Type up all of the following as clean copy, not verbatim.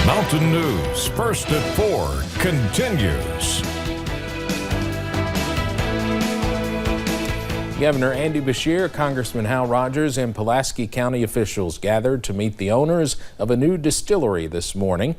Mountain News, First at 4, continues. Governor Andy Beshear, Congressman Hal Rogers, and Pulaski County officials gathered to meet the owners of a new distillery this morning.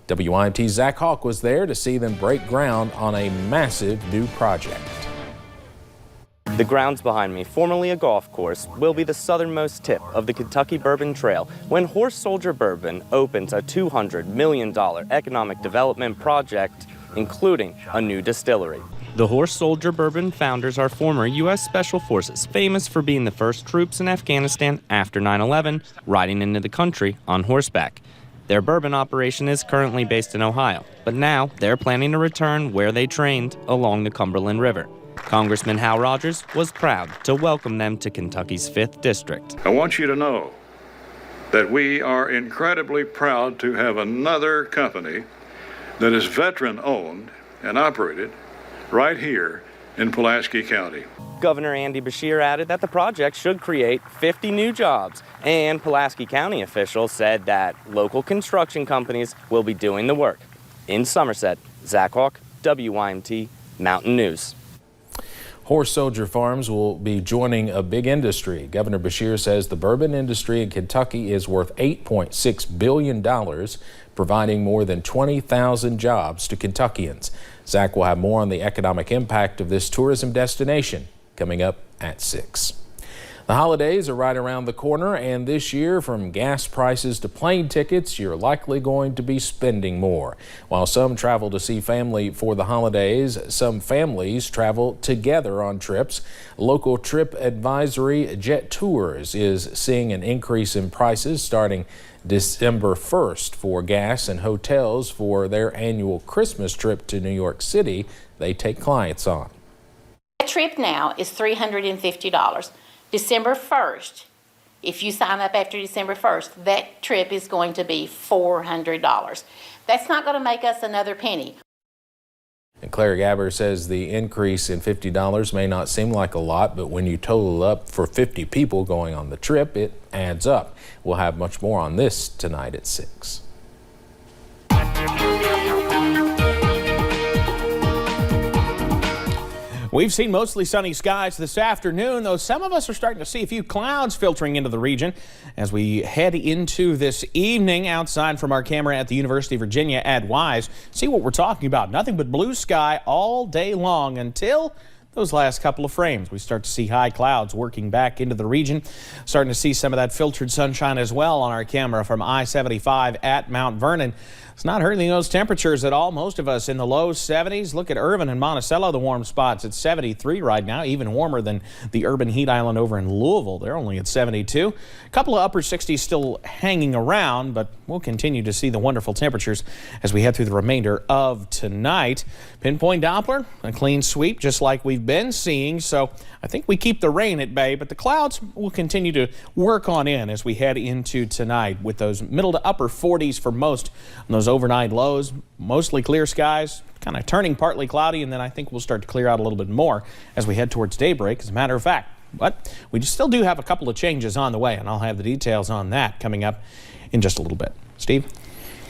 WIMT's Zach Hawk was there to see them break ground on a massive new project. The grounds behind me, formerly a golf course, will be the southernmost tip of the Kentucky Bourbon Trail when Horse Soldier Bourbon opens a $200 million economic development project, including a new distillery. The Horse Soldier Bourbon founders are former U.S. Special Forces, famous for being the first troops in Afghanistan after 9/11, riding into the country on horseback. Their bourbon operation is currently based in Ohio, but now they're planning to return where they trained along the Cumberland River. Congressman Hal Rogers was proud to welcome them to Kentucky's 5th District. I want you to know that we are incredibly proud to have another company that is veteran-owned and operated right here in Pulaski County. Governor Andy Beshear added that the project should create 50 new jobs, and Pulaski County officials said that local construction companies will be doing the work. In Somerset, Zach Hawk, WIMT Mountain News. Horse Soldier Farms will be joining a big industry. Governor Beshear says the bourbon industry in Kentucky is worth $8.6 billion, providing more than 20,000 jobs to Kentuckians. Zach will have more on the economic impact of this tourism destination coming up at 6. The holidays are right around the corner, and this year, from gas prices to plane tickets, you're likely going to be spending more. While some travel to see family for the holidays, some families travel together on trips. Local trip advisory Jet Tours is seeing an increase in prices starting December 1st for gas and hotels for their annual Christmas trip to New York City they take clients on. A trip now is $350. December 1st, if you sign up after December 1st, that trip is going to be $400. That's not going to make us another penny. And Claire Gabber says the increase in $50 may not seem like a lot, but when you total up for 50 people going on the trip, it adds up. We'll have much more on this tonight at 6. We've seen mostly sunny skies this afternoon, though some of us are starting to see a few clouds filtering into the region as we head into this evening. Outside from our camera at the University of Virginia at Wise, see what we're talking about. Nothing but blue sky all day long until those last couple of frames. We start to see high clouds working back into the region. Starting to see some of that filtered sunshine as well on our camera from I-75 at Mount Vernon. It's not hurting those temperatures at all. Most of us in the low 70s. Look at Irvin and Monticello, the warm spots at 73 right now, even warmer than the urban heat island over in Louisville. They're only at 72. A couple of upper 60s still hanging around, but we'll continue to see the wonderful temperatures as we head through the remainder of tonight. Pinpoint Doppler, a clean sweep just like we've been seeing, so I think we keep the rain at bay, but the clouds will continue to work on in as we head into tonight with those middle to upper 40s for most on those overnight lows. Mostly clear skies, kind of turning partly cloudy, and then I think we'll start to clear out a little bit more as we head towards daybreak, as a matter of fact. But we still do have a couple of changes on the way, and I'll have the details on that coming up in just a little bit. Steve?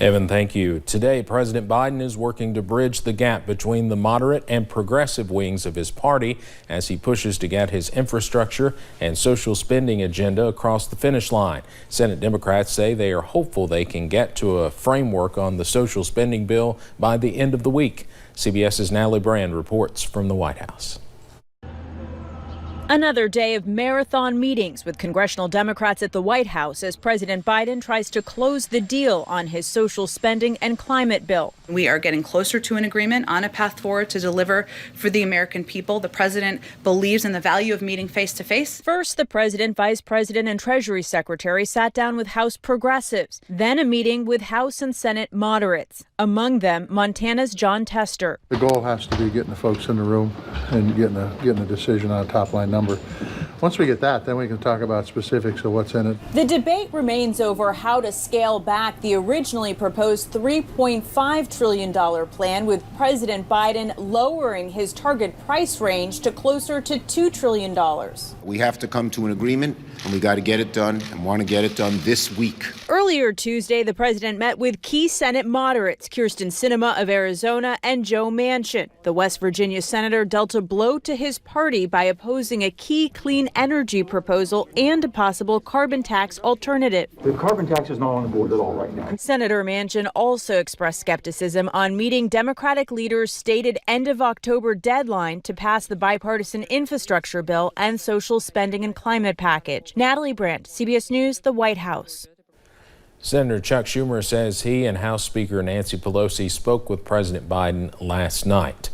Evan, thank you. Today, President Biden is working to bridge the gap between the moderate and progressive wings of his party as he pushes to get his infrastructure and social spending agenda across the finish line. Senate Democrats say they are hopeful they can get to a framework on the social spending bill by the end of the week. CBS's Natalie Brand reports from the White House. Another day of marathon meetings with congressional Democrats at the White House as President Biden tries to close the deal on his social spending and climate bill. We are getting closer to an agreement on a path forward to deliver for the American people. The president believes in the value of meeting face to face. First, the president, vice president, and Treasury Secretary sat down with House progressives, then a meeting with House and Senate moderates, among them Montana's John Tester. The goal has to be getting the folks in the room and getting a decision on a top line number. Once we get that, then we can talk about specifics of what's in it. The debate remains over how to scale back the originally proposed $3.5 trillion plan, with President Biden lowering his target price range to closer to $2 trillion. We have to come to an agreement and we got to get it done and want to get it done this week. Earlier Tuesday, the president met with key Senate moderates, Kyrsten Sinema of Arizona and Joe Manchin. The West Virginia senator dealt a blow to his party by opposing a key clean energy proposal and a possible carbon tax alternative. The carbon tax is not on the board at all right now. Senator Manchin also expressed skepticism on meeting Democratic leaders' stated end of October deadline to pass the bipartisan infrastructure bill and social spending and climate package. Natalie Brandt, CBS News, the White House. Senator Chuck Schumer says he and House Speaker Nancy Pelosi spoke with President Biden last night.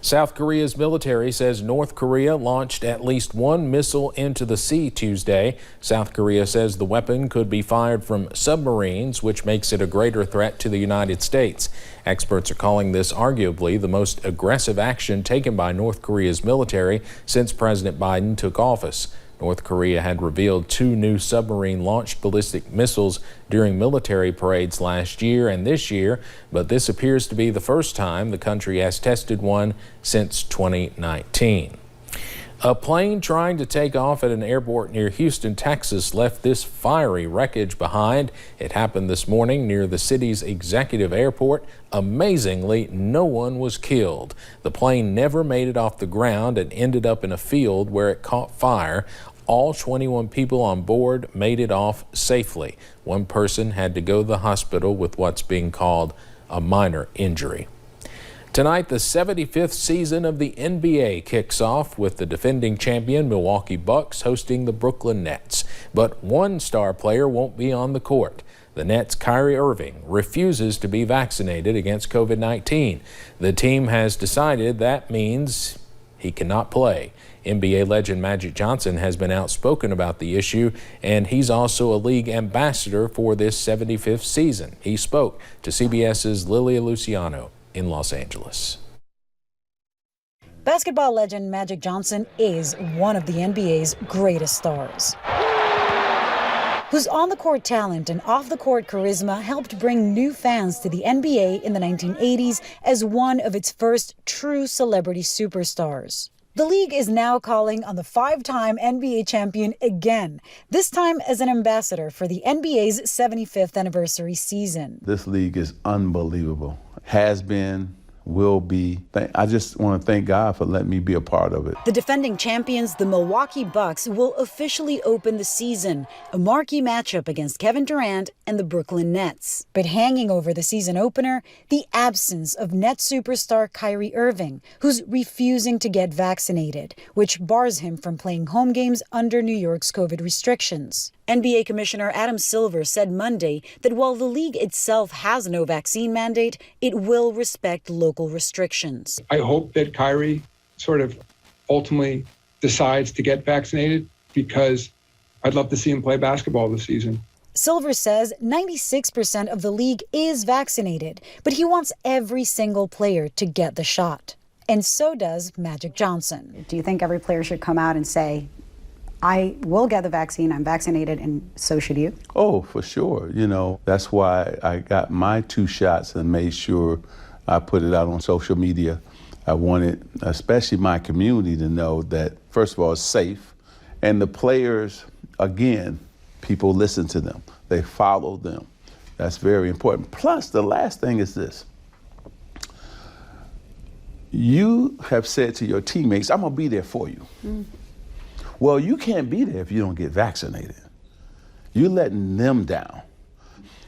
South Korea's military says North Korea launched at least one missile into the sea Tuesday. South Korea says the weapon could be fired from submarines, which makes it a greater threat to the United States. Experts are calling this arguably the most aggressive action taken by North Korea's military since President Biden took office. North Korea had revealed 2 new submarine-launched ballistic missiles during military parades last year and this year, but this appears to be the first time the country has tested one since 2019. A plane trying to take off at an airport near Houston, Texas, left this fiery wreckage behind. It happened this morning near the city's executive airport. Amazingly, no one was killed. The plane never made it off the ground and ended up in a field where it caught fire. All 21 people on board made it off safely. One person had to go to the hospital with what's being called a minor injury. Tonight, the 75th season of the NBA kicks off with the defending champion Milwaukee Bucks hosting the Brooklyn Nets. But one star player won't be on the court. The Nets' Kyrie Irving refuses to be vaccinated against COVID-19. The team has decided that means he cannot play. NBA legend Magic Johnson has been outspoken about the issue, and he's also a league ambassador for this 75th season. He spoke to CBS's Lilia Luciano in Los Angeles. Basketball legend Magic Johnson is one of the NBA's greatest stars, whose on-the-court talent and off-the-court charisma helped bring new fans to the NBA in the 1980s as one of its first true celebrity superstars. The league is now calling on the 5-time NBA champion again, this time as an ambassador for the NBA's 75th anniversary season. This league is unbelievable. Has been, will be. I just want to thank God for letting me be a part of it. The defending champions, the Milwaukee Bucks, will officially open the season, a marquee matchup against Kevin Durant and the Brooklyn Nets. But hanging over the season opener, the absence of Nets superstar Kyrie Irving, who's refusing to get vaccinated, which bars him from playing home games under New York's COVID restrictions. NBA Commissioner Adam Silver said Monday that while the league itself has no vaccine mandate, it will respect local restrictions. I hope that Kyrie sort of ultimately decides to get vaccinated because I'd love to see him play basketball this season. Silver says 96% of the league is vaccinated, but he wants every single player to get the shot. And so does Magic Johnson. Do you think every player should come out and say, I will get the vaccine, I'm vaccinated, and so should you? Oh, for sure. You know, that's why I got my 2 shots and made sure I put it out on social media. I wanted, especially my community, to know that, first of all, it's safe. And the players, again, people listen to them. They follow them. That's very important. Plus, the last thing is this. You have said to your teammates, I'm going to be there for you. Well, you can't be there if you don't get vaccinated. You're letting them down.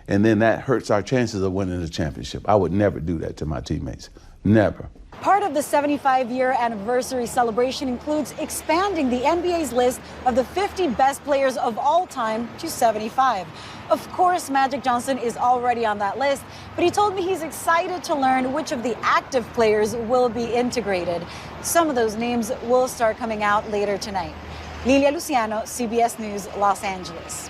And then that hurts our chances of winning the championship. I would never do that to my teammates. Never. Part of the 75-year anniversary celebration includes expanding the NBA's list of the 50 best players of all time to 75. Of course, Magic Johnson is already on that list, but he told me he's excited to learn which of the active players will be integrated. Some of those names will start coming out later tonight. Lilia Luciano, CBS News, Los Angeles.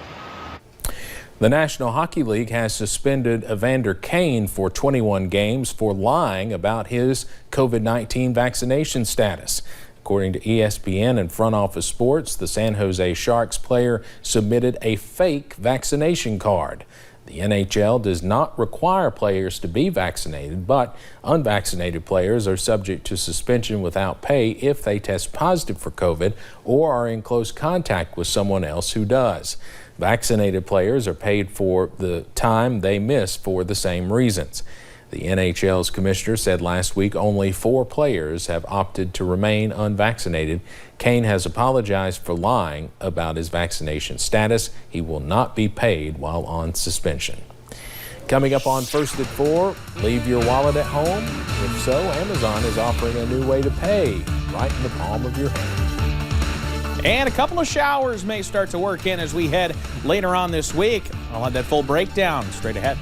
The National Hockey League has suspended Evander Kane for 21 games for lying about his COVID-19 vaccination status. According to ESPN and Front Office Sports, the San Jose Sharks player submitted a fake vaccination card. The NHL does not require players to be vaccinated, but unvaccinated players are subject to suspension without pay if they test positive for COVID or are in close contact with someone else who does. Vaccinated players are paid for the time they miss for the same reasons. The NHL's commissioner said last week only 4 players have opted to remain unvaccinated. Kane has apologized for lying about his vaccination status. He will not be paid while on suspension. Coming up on First at 4, leave your wallet at home? If so, Amazon is offering a new way to pay right in the palm of your hand. And a couple of showers may start to work in as we head later on this week. I'll have that full breakdown straight ahead.